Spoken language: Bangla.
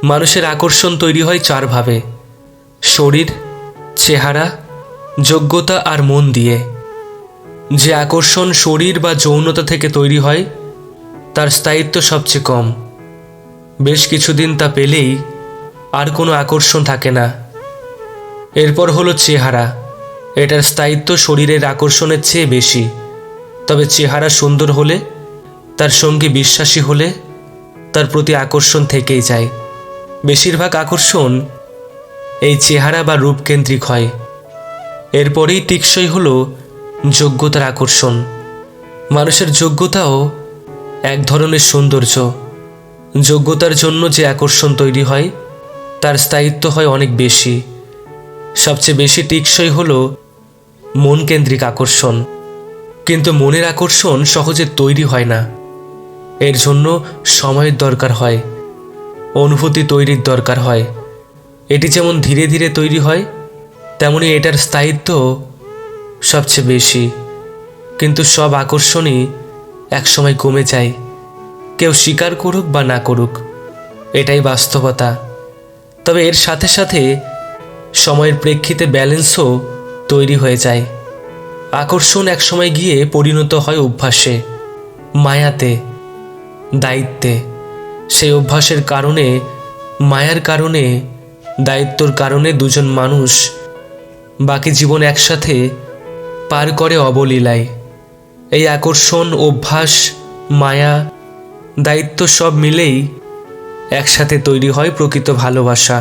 মানুষের আকর্ষণ তৈরি হয় চারভাবে: শরীর, চেহারা, যোগ্যতা আর মন দিয়ে। যে আকর্ষণ শরীর বা যৌনতা থেকে তৈরি হয় তার স্থায়িত্ব সবচেয়ে কম। বেশ কিছুদিন তা পেলেই আর কোনো আকর্ষণ থাকে না। এরপর হলো চেহারা। এটার স্থায়িত্ব শরীরের আকর্ষণের চেয়ে বেশি। তবে চেহারা সুন্দর হলে, তার সঙ্গে বিশ্বাসী হলে তার প্রতি আকর্ষণ থেকেই যায়। বেশিরভাগ আকর্ষণ এই চেহারা বা রূপকেন্দ্রিক হয়। এরপরেই টিকসই হলো যোগ্যতার আকর্ষণ। মানুষের যোগ্যতাও এক ধরনের সৌন্দর্য। যোগ্যতার জন্য যে আকর্ষণ তৈরি হয় তার স্থায়িত্ব হয় অনেক বেশি। সবচেয়ে বেশি টিকসই হলো মনকেন্দ্রিক আকর্ষণ। কিন্তু মনের আকর্ষণ সহজে তৈরি হয় না। এর জন্য সময়ের দরকার হয়, অনুভূতি তৈরির দরকার হয়। এটি যেমন ধীরে ধীরে তৈরি হয়, তেমনি এটার স্থায়িত্ব সবচেয়ে বেশি। কিন্তু সব আকর্ষণই একসময় কমে যায়, কেউ স্বীকার করুক বা না করুক, এটাই বাস্তবতা। তবে এর সাথে সাথে সময়ের প্রেক্ষিতে ব্যালেন্সও তৈরি হয়ে যায়। আকর্ষণ একসময় গিয়ে পরিণত হয় অভ্যাসে, মায়াতে, দায়িত্বে। সেই অভ্যাসের কারণে, মায়ার কারণে, দায়িত্বর কারণে দুজন মানুষ বাকি জীবন একসাথে পার করে অবলীলায়। এই আকর্ষণ, অভ্যাস, মায়া, দায়িত্ব সব মিলেই একসাথে তৈরি হয় প্রকৃত ভালোবাসা।